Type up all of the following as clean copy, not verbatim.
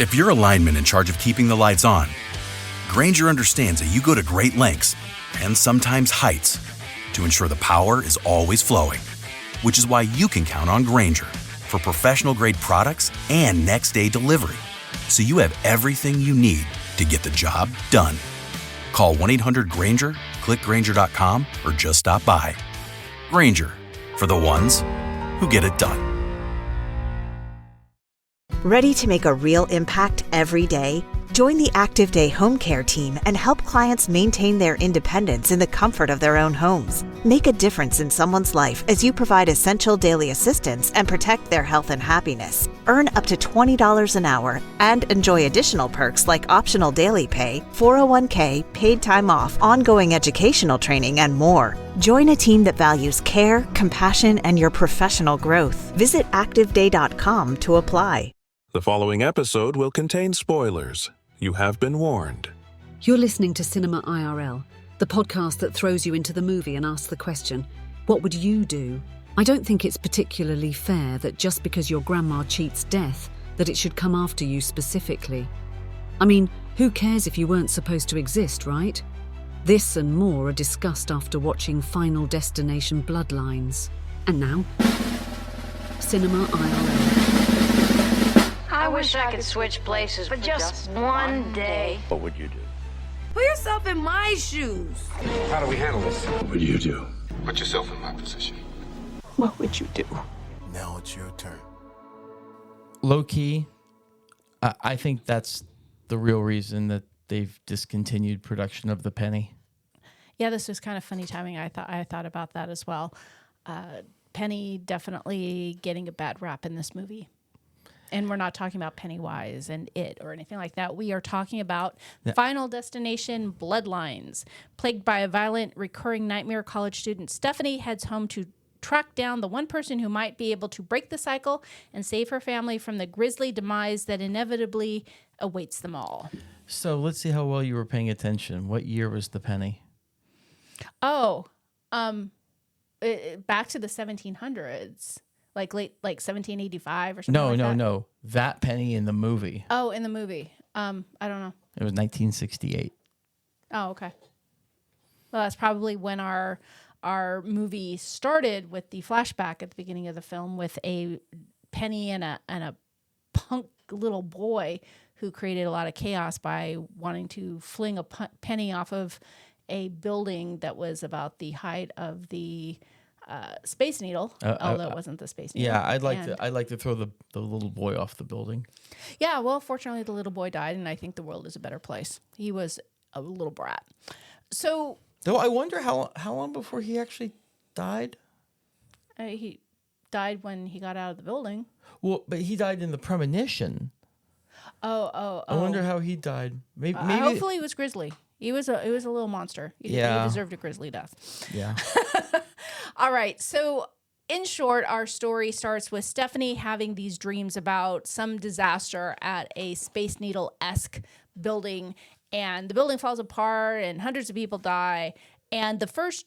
If you're a lineman in charge of keeping the lights on, Grainger understands that you go to great lengths and sometimes heights to ensure the power is always flowing, which is why you can count on Grainger for professional-grade products and next-day delivery, so you have everything you need to get the job done. Call 1-800-GRAINGER, click Grainger.com, or just stop by. Grainger, for the ones who get it done. Ready to make a real impact every day? Join the Active Day Home Care team and help clients maintain their independence in the comfort of their own homes. Make a difference in someone's life as you provide essential daily assistance and protect their health and happiness. Earn up to $20 an hour and enjoy additional perks like optional daily pay, 401k, paid time off, ongoing educational training, and more. Join a team that values care, compassion, and your professional growth. Visit activeday.com to apply. The following episode will contain spoilers. You have been warned. You're listening to Cinema IRL, the podcast that throws you into the movie and asks the question, what would you do? I don't think it's particularly fair that just because your grandma cheats death, that it should come after you specifically. I mean, who cares if you weren't supposed to exist, right? This and more are discussed after watching Final Destination Bloodlines. And now, Cinema IRL. I wish I could switch places for just one day. What would you do? Put yourself in my shoes. How do we handle this? What would you do? Put yourself in my position. What would you do? Now it's your turn. Low key, I think that's the real reason that they've discontinued production of The Penny. Yeah, this was kind of funny timing. I thought about that as well. Penny definitely getting a bad rap in this movie. And we're not talking about Pennywise and It or anything like that. We are talking about Final Destination Bloodlines. Plagued by a violent, recurring nightmare, college student Stephanie heads home to track down the one person who might be able to break the cycle and save her family from the grisly demise that inevitably awaits them all. So let's see how well you were paying attention. What year was The Penny? Oh, back to the 1700s. Like 1785 or something like that? No. That Penny in the movie. Oh, in the movie. I don't know. It was 1968. Oh, okay. Well, that's probably when our movie started with the flashback at the beginning of the film with a Penny and a punk little boy who created a lot of chaos by wanting to fling a penny off of a building that was about the height of the Space Needle, although it wasn't the Space Needle. Yeah, I'd like to throw the little boy off the building. Yeah, well, fortunately, the little boy died, and I think the world is a better place. He was a little brat. So, though, I wonder how long before he actually died. He died when he got out of the building. Well, but he died in the premonition. Oh. I wonder how he died. Maybe hopefully, he was grisly. He was a little monster. He deserved a grisly death. Yeah. All right. So, in short, our story starts with Stephanie having these dreams about some disaster at a Space Needle-esque building, and the building falls apart, and hundreds of people die. And the first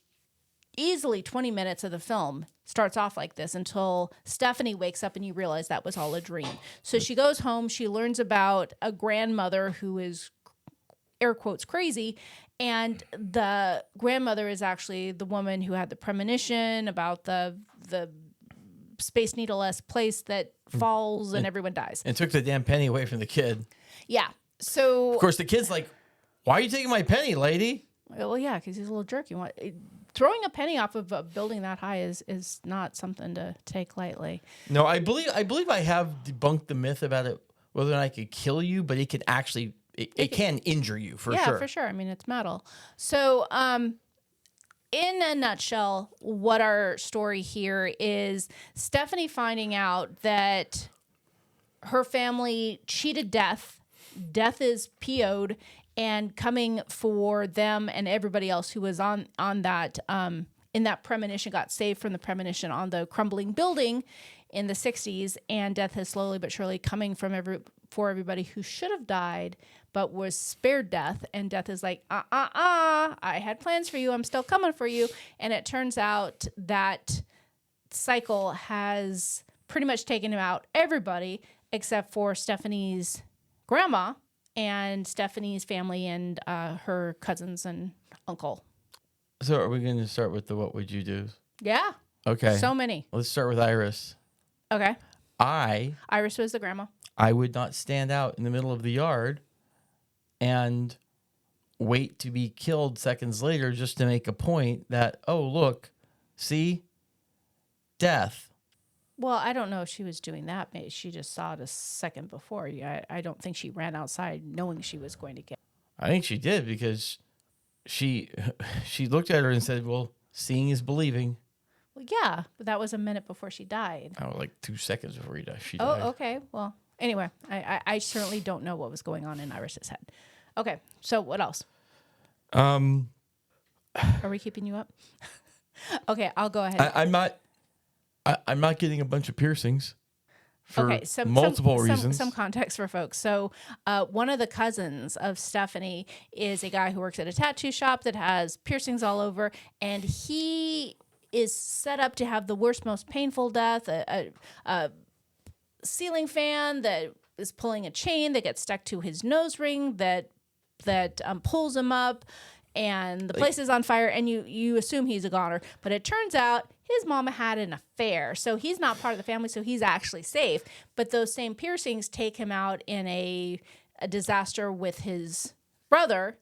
easily 20 minutes of the film starts off like this until Stephanie wakes up and you realize that was all a dream. So she goes home. She learns about a grandmother who is, air quotes, crazy. And the grandmother is actually the woman who had the premonition about the Space Needle-esque place that falls and everyone dies. And took the damn penny away from the kid. Yeah. So, of course, the kid's like, "Why are you taking my penny, lady?" Well, yeah, because he's a little jerk. Throwing a penny off of a building that high is not something to take lightly. No, I believe I have debunked the myth about it, whether or not it could kill you, but it can actually it can injure you for sure. Yeah, for sure. I mean, it's metal. So, in a nutshell, what our story here is Stephanie finding out that her family cheated death. Death is PO'd and coming for them and everybody else who was on that in that premonition, got saved from the premonition on the crumbling building in the 60s. And death is slowly but surely coming for everybody who should have died but was spared death. And death is like, I had plans for you. I'm still coming for you. And it turns out that cycle has pretty much taken out everybody except for Stephanie's grandma and Stephanie's family and her cousins and uncle. So are we going to start with the what would you do? Yeah. Okay. So many. Let's start with Iris. Okay. Iris was the grandma. I would not stand out in the middle of the yard and wait to be killed seconds later just to make a point that, oh, look, see? Death. Well, I don't know if she was doing that. Maybe she just saw it a second before. I don't think she ran outside knowing she was going to get. I think she did because she looked at her and said, well, seeing is believing. Well, yeah, but that was a minute before she died. Oh, like 2 seconds before she died. Oh, okay. Well, anyway, I certainly don't know what was going on in Iris's head. Okay, so what else? Are we keeping you up? Okay, I'll go ahead. I'm not getting a bunch of piercings for some multiple reasons. Some context for folks. So one of the cousins of Stephanie is a guy who works at a tattoo shop that has piercings all over, and he is set up to have the worst, most painful death, a ceiling fan that is pulling a chain that gets stuck to his nose ring that pulls him up, and the place is on fire, and you assume he's a goner. But it turns out his mama had an affair, so he's not part of the family, so he's actually safe. But those same piercings take him out in a disaster with his brother,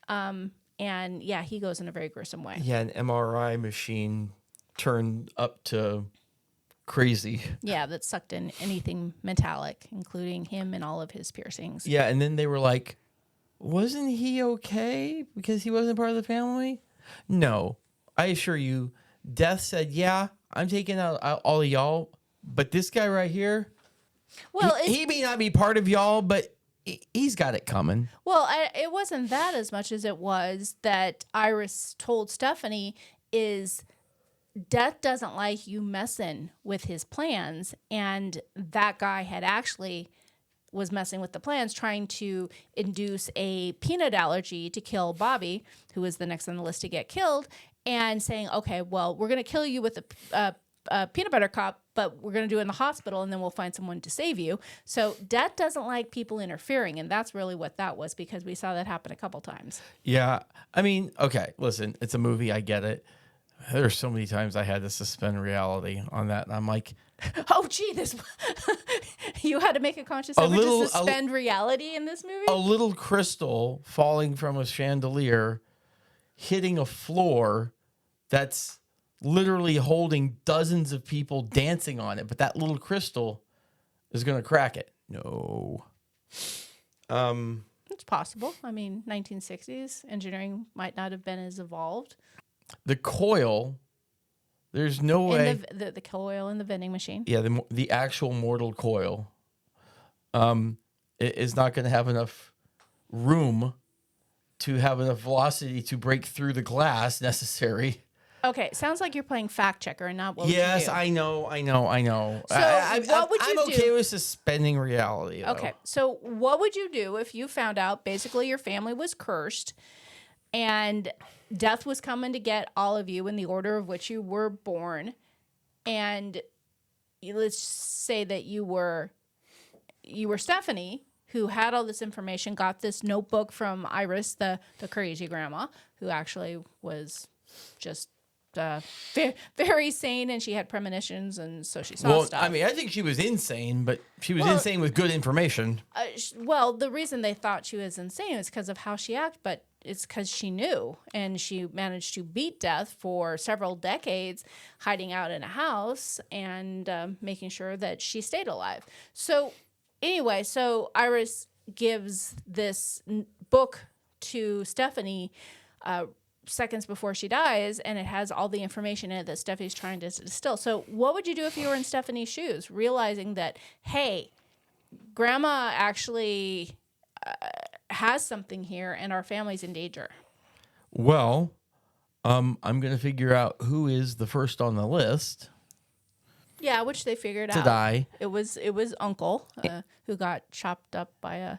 and yeah, he goes in a very gruesome way. Yeah, an MRI machine turned up to crazy. Yeah, that sucked in anything metallic, including him and all of his piercings. Yeah, and then they were like, wasn't he okay because he wasn't part of the family? No, I assure you, Death said, yeah, I'm taking out all of y'all, but this guy right here, well, he may not be part of y'all, but he's got it coming. Well, it wasn't that as much as it was that Iris told Stephanie is Death doesn't like you messing with his plans, and that guy had actually was messing with the plans, trying to induce a peanut allergy to kill Bobby, who was the next on the list to get killed, and saying, okay, well, we're going to kill you with a peanut butter cup, but we're going to do it in the hospital, and then we'll find someone to save you. So Death doesn't like people interfering, and that's really what that was, because we saw that happen a couple times. Yeah. I mean, okay, listen, it's a movie. I get it. There's so many times I had to suspend reality on that, and I'm like, oh, gee, you had to make a conscious effort to suspend reality in this movie? A little crystal falling from a chandelier, hitting a floor that's literally holding dozens of people dancing on it, but that little crystal is going to crack it. No. It's possible. I mean, 1960s, engineering might not have been as evolved. The coil, there's no way. The coil in the vending machine. Yeah, the actual mortal coil is not going to have enough room to have enough velocity to break through the glass necessary. Okay, sounds like you're playing fact checker and not what would you do. Yes, I know. So what would you do? I'm okay with suspending reality, though. Okay, so what would you do if you found out basically your family was cursed and Death was coming to get all of you in the order of which you were born, and let's say that you were Stephanie, who had all this information, got this notebook from Iris, the crazy grandma, who actually was just very sane, and she had premonitions, and so she saw stuff. I mean, I think she was insane, but she was insane with good information. Well, the reason they thought she was insane is because of how she acted, but it's because she knew, and she managed to beat Death for several decades, hiding out in a house and making sure that she stayed alive. So anyway, so Iris gives this book to Stephanie seconds before she dies, and it has all the information in it that Stephanie's trying to distill. So what would you do if you were in Stephanie's shoes, realizing that, hey, Grandma actually has something here and our family's in danger? Well, I'm going to figure out who is the first on the list. Yeah, which they figured out. To die. It was Uncle who got chopped up by a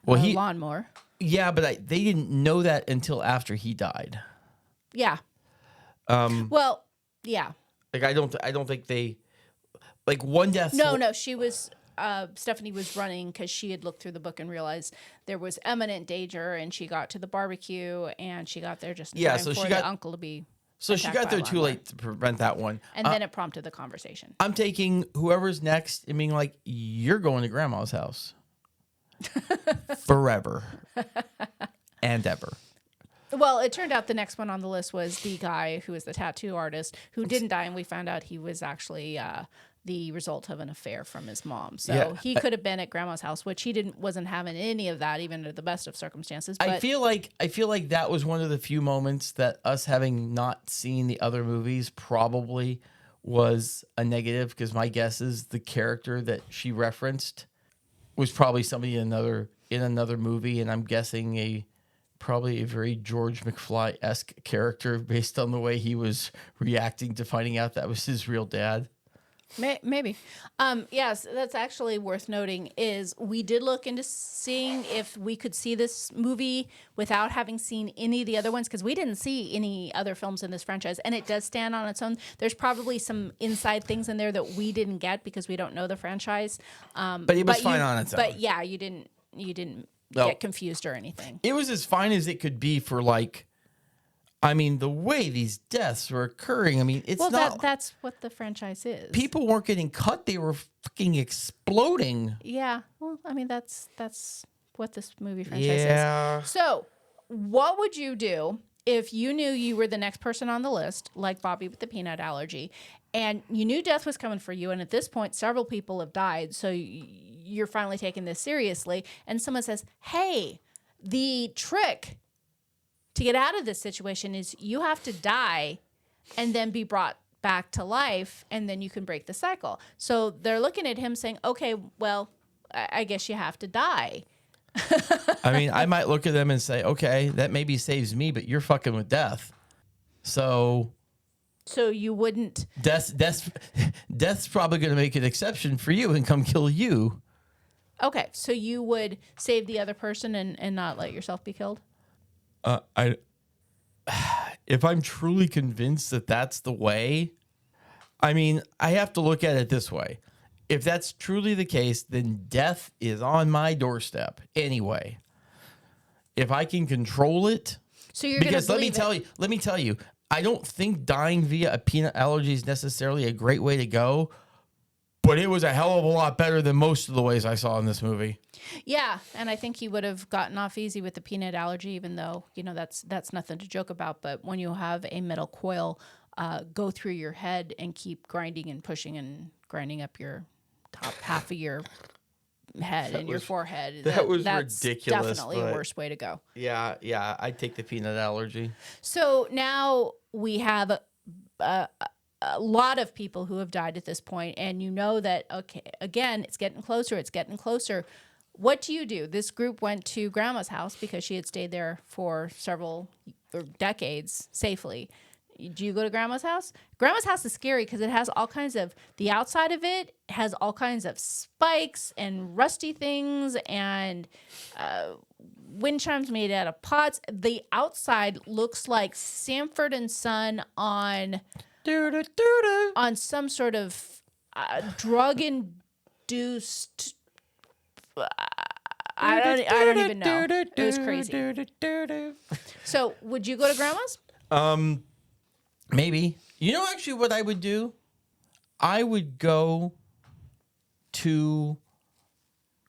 lawnmower. Yeah, but they didn't know that until after he died. Yeah. Well, yeah. Like I don't think they, like one death. No, she was Stephanie was running because she had looked through the book and realized there was imminent danger, and she got to the barbecue, and she got there just in time for the uncle to be. So she got there too late to prevent that one. And then it prompted the conversation. I'm taking whoever's next and being like, you're going to grandma's house. Forever. And ever. Well, it turned out the next one on the list was the guy who was the tattoo artist who didn't die, and we found out he was actually the result of an affair from his mom. So he could have been at grandma's house, which he wasn't having any of that, even under the best of circumstances. But I feel like that was one of the few moments that us having not seen the other movies probably was a negative, because my guess is the character that she referenced was probably somebody in another movie, and I'm guessing probably a very George McFly-esque character based on the way he was reacting to finding out that was his real dad. Maybe. Yes, that's actually worth noting is we did look into seeing if we could see this movie without having seen any of the other ones, because we didn't see any other films in this franchise, and it does stand on its own. There's probably some inside things in there that we didn't get because we don't know the franchise. But it was fine on its own. But yeah, you didn't get confused or anything. It was as fine as it could be for the way these deaths were occurring. I mean, it's that's what the franchise is. People weren't getting cut; they were fucking exploding. Yeah. Well, I mean, that's what this movie franchise is. So, what would you do if you knew you were the next person on the list, like Bobby with the peanut allergy, and you knew death was coming for you, and at this point, several people have died, so you're finally taking this seriously, and someone says, "Hey, the trick to get out of this situation is you have to die and then be brought back to life, and then you can break the cycle." So they're looking at him saying, okay, well, I guess you have to die. I mean, I might look at them and say, okay, that maybe saves me, but you're fucking with death. So you wouldn't. Death's probably going to make an exception for you and come kill you. Okay, so you would save the other person and not let yourself be killed? If I'm truly convinced that that's the way, I mean, I have to look at it this way. If that's truly the case, then death is on my doorstep anyway. If I can control it, so you're because let me tell you, I don't think dying via a peanut allergy is necessarily a great way to go, but it was a hell of a lot better than most of the ways I saw in this movie. Yeah, and I think he would have gotten off easy with the peanut allergy, even though, that's nothing to joke about. But when you have a metal coil go through your head and keep grinding and pushing and grinding up your top half of your head and your forehead, that's Definitely ridiculous. a worse way to go. Yeah, I'd take the peanut allergy. So now we have a lot of people who have died at this point, and you know that, okay, again, it's getting closer. What do? This group went to Grandma's house because she had stayed there for several decades safely. Do you go to Grandma's house? Grandma's house is scary because it has all kinds of, the outside of it has all kinds of spikes and rusty things and wind chimes made out of pots. The outside looks like Sanford and Son on some sort of drug-induced. I don't even know. It was crazy. So, would you go to Grandma's? Maybe. You know, actually, what I would do? I would go to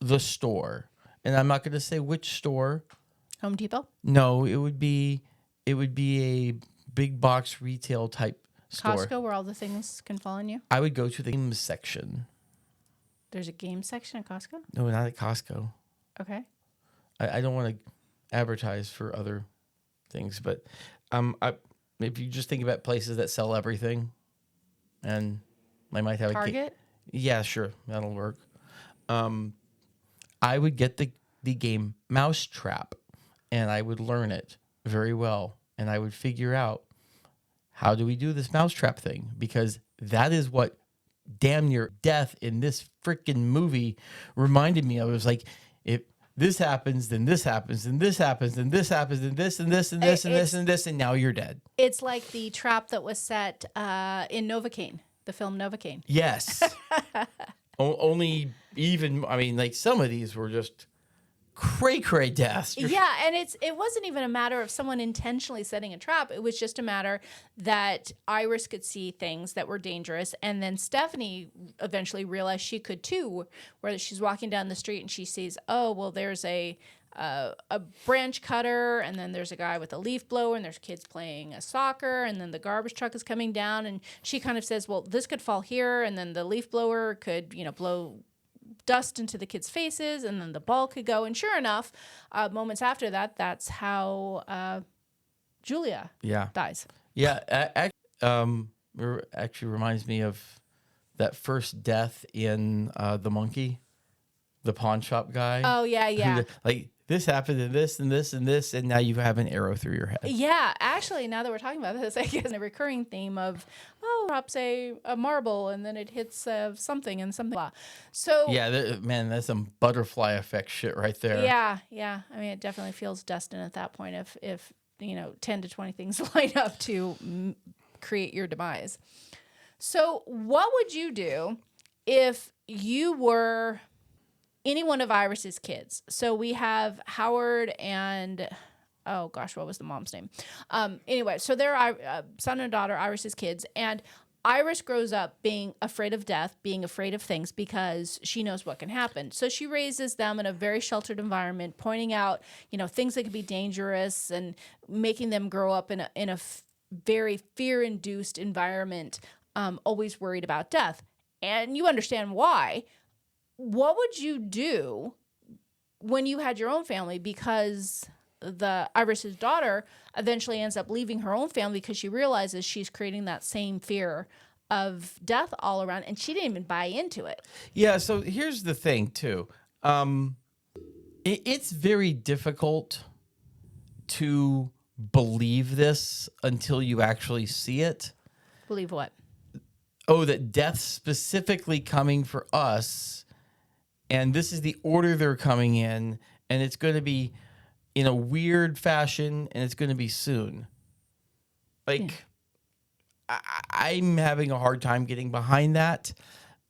the store, and I'm not going to say which store. Home Depot? No, it would be a big box retail type store. Costco, where all the things can fall on you? I would go to the games section. There's a game section at Costco? No, not at Costco. Okay. I don't want to advertise for other things, but if you just think about places that sell everything, and I might have Target? Yeah, sure, that'll work. I would get the game Mousetrap, and I would learn it very well, and I would figure out how do we do this Mousetrap thing, because that is what damn near death in this freaking movie reminded me of. It was like, if this happens, then this happens, and this happens, and this happens, and this, and this, and this, and this, and this, and now you're dead. It's like the trap that was set in Novocaine, the film Novocaine. Yes. Only even, I mean, like some of these were just cray deaths. Yeah, and it wasn't even a matter of someone intentionally setting a trap. It was just a matter that Iris could see things that were dangerous, and then Stephanie eventually realized she could too, where she's walking down the street and she sees, oh, well, there's a branch cutter, and then there's a guy with a leaf blower, and there's kids playing a soccer, and then the garbage truck is coming down, and she kind of says, well, this could fall here, and then the leaf blower could, blow dust into the kids' faces, and then the ball could go. And sure enough, moments after that, that's how Julia dies. Yeah, actually reminds me of that first death in The Monkey, the pawn shop guy. Oh, yeah. Like, this happened and this and this and this, and now you have an arrow through your head. Yeah, actually, now that we're talking about this, I guess a recurring theme of, drops a marble and then it hits something and something. Blah. So yeah, man, that's some butterfly effect shit right there. Yeah. I mean, it definitely feels destined at that point if 10 to 20 things line up to create your demise. So what would you do if you were any one of Iris's kids? So we have Howard and, oh gosh, what was the mom's name? Anyway, so they're son and daughter, Iris's kids, and Iris grows up being afraid of death, being afraid of things because she knows what can happen. So she raises them in a very sheltered environment, pointing out, things that could be dangerous and making them grow up in a very fear-induced environment, always worried about death. And you understand why. What would you do when you had your own family? Because the Iris's daughter eventually ends up leaving her own family because she realizes she's creating that same fear of death all around, and she didn't even buy into it. Yeah, so here's the thing, too. It's very difficult to believe this until you actually see it. Believe what? Oh, that death's specifically coming for us, and this is the order they're coming in, and it's going to be in a weird fashion, and it's going to be soon. Like, I'm having a hard time getting behind that.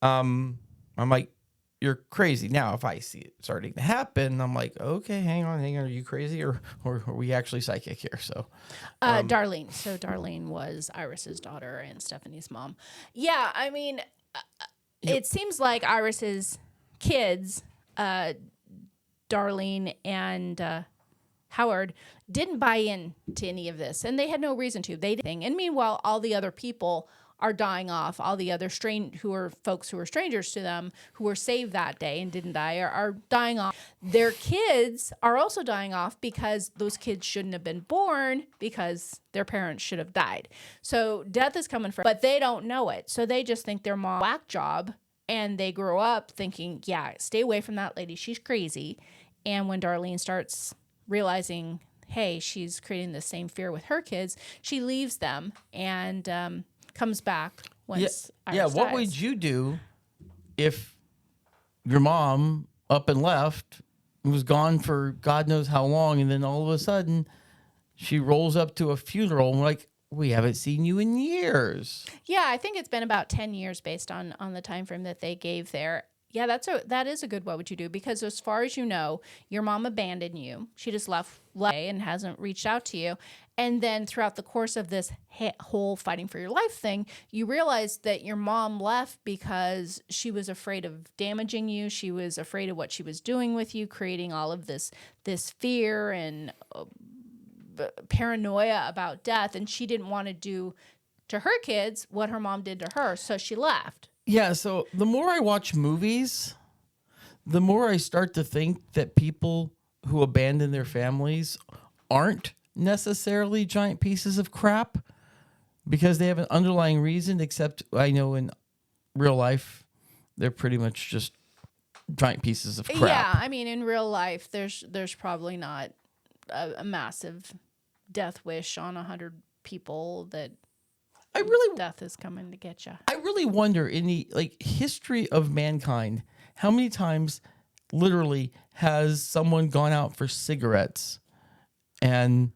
I'm like, you're crazy. Now, if I see it starting to happen, I'm like, okay, hang on. Are you crazy, or are we actually psychic here? So, Darlene. So Darlene was Iris's daughter and Stephanie's mom. Yeah, I mean, it seems like Iris's kids, Darlene and Howard, didn't buy into any of this, and they had no reason to. They didn't. And meanwhile, all the other people are dying off. All the other folks who were strangers to them, who were saved that day and didn't die, are dying off. Their kids are also dying off because those kids shouldn't have been born because their parents should have died. So death is coming for, but they don't know it. So they just think their mom whack job. And they grow up thinking, yeah, stay away from that lady. She's crazy. And when Darlene starts realizing, hey, she's creating the same fear with her kids, she leaves them and comes back once Iris what dies. would you do if your mom up and left, was gone for God knows how long, and then all of a sudden she rolls up to a funeral and we're like, we haven't seen you in years. Yeah, I think it's been about 10 years based on the time frame that they gave there. Yeah, that is a good what would you do, because as far as you know, your mom abandoned you. She just left and hasn't reached out to you. And then throughout the course of this whole fighting for your life thing, you realize that your mom left because she was afraid of damaging you. She was afraid of what she was doing with you, creating all of this fear and paranoia about death, and she didn't want to do to her kids what her mom did to her, so she left. Yeah, so the more I watch movies, the more I start to think that people who abandon their families aren't necessarily giant pieces of crap because they have an underlying reason, except I know in real life they're pretty much just giant pieces of crap. Yeah, I mean, in real life there's probably not a massive death wish on 100 people that death is coming to get you. I really wonder in the history of mankind, how many times literally has someone gone out for cigarettes and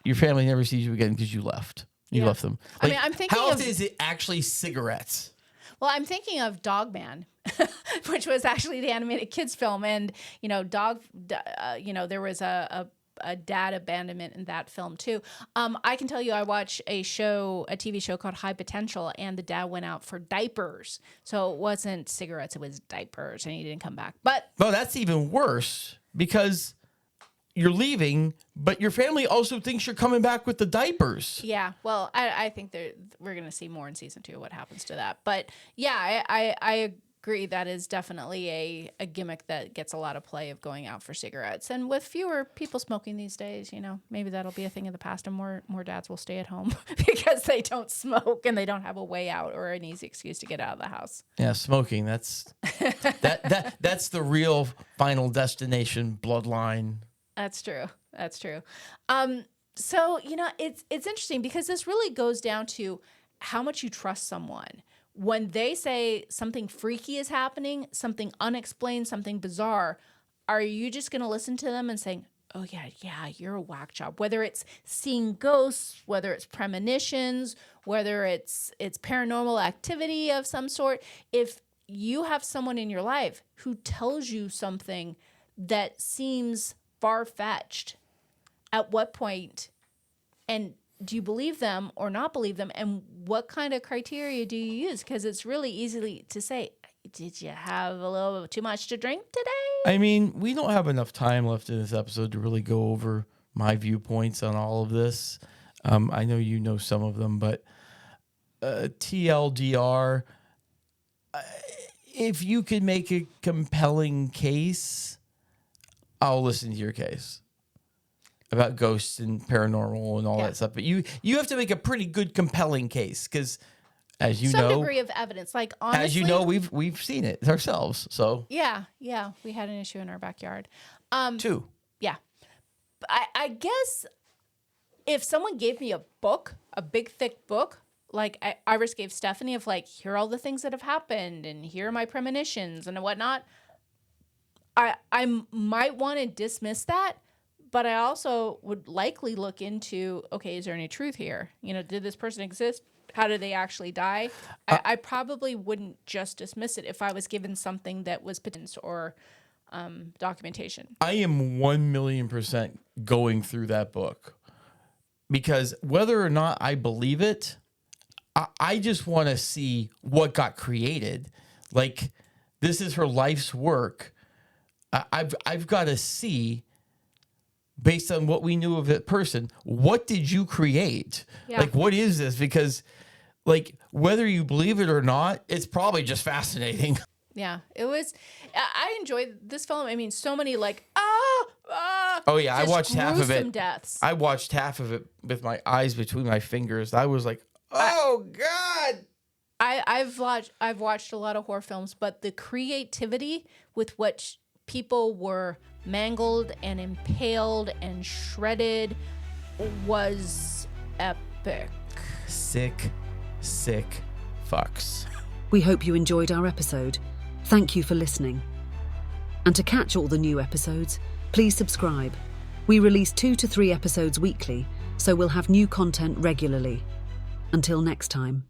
your family never sees you again because you left. You left them. I mean, I'm thinking how often is it actually cigarettes? Well, I'm thinking of Dogman, which was actually the animated kids film, and there was a dad abandonment in that film too. I can tell you, I watched a TV show called High Potential, and the dad went out for diapers. So it wasn't cigarettes, it was diapers, and he didn't come back. But no, that's even worse because you're leaving, but your family also thinks you're coming back with the diapers. Yeah, well, I think we're going to see more in season 2 what happens to that. But yeah, I agree that is definitely a gimmick that gets a lot of play of going out for cigarettes. And with fewer people smoking these days, maybe that'll be a thing of the past, and more dads will stay at home because they don't smoke and they don't have a way out or an easy excuse to get out of the house. Yeah, smoking, that's the real final destination bloodline. That's true. So, it's interesting because this really goes down to how much you trust someone. When they say something freaky is happening, something unexplained, something bizarre, are you just going to listen to them and saying, oh, yeah, you're a whack job? Whether it's seeing ghosts, whether it's premonitions, whether it's paranormal activity of some sort, if you have someone in your life who tells you something that seems far-fetched, at what point, and do you believe them or not believe them, and what kind of criteria do you use? Because it's really easy to say, did you have a little too much to drink today? I mean, we don't have enough time left in this episode to really go over my viewpoints on all of this. I know you know some of them, but TLDR, if you could make a compelling case, I'll listen to your case about ghosts and paranormal and all that stuff. But you have to make a pretty good, compelling case because, as you know, some degree of evidence. Like, honestly, as you know, we've seen it ourselves. So yeah, we had an issue in our backyard. 2. Yeah, I guess if someone gave me a book, a big thick book, like Iris gave Stephanie, of like, here are all the things that have happened and here are my premonitions and whatnot, I might want to dismiss that, but I also would likely look into, okay, is there any truth here? Did this person exist? How did they actually die? I probably wouldn't just dismiss it if I was given something that was potential or documentation. I am 1,000,000% going through that book because whether or not I believe it, I just want to see what got created. Like, this is her life's work. I've got to see, based on what we knew of that person, what did you create? Yeah. Like, what is this? Because, like, whether you believe it or not, it's probably just fascinating. Yeah, it was. I enjoyed this film. I mean, so many like, oh yeah, I watched half of it. Deaths. I watched half of it with my eyes between my fingers. I was like, oh God. I've watched a lot of horror films, but the creativity with which people were mangled and impaled and shredded was epic. Sick fucks. We hope you enjoyed our episode. Thank you for listening. And to catch all the new episodes, please subscribe. We release 2 to 3 episodes weekly, so we'll have new content regularly. Until next time.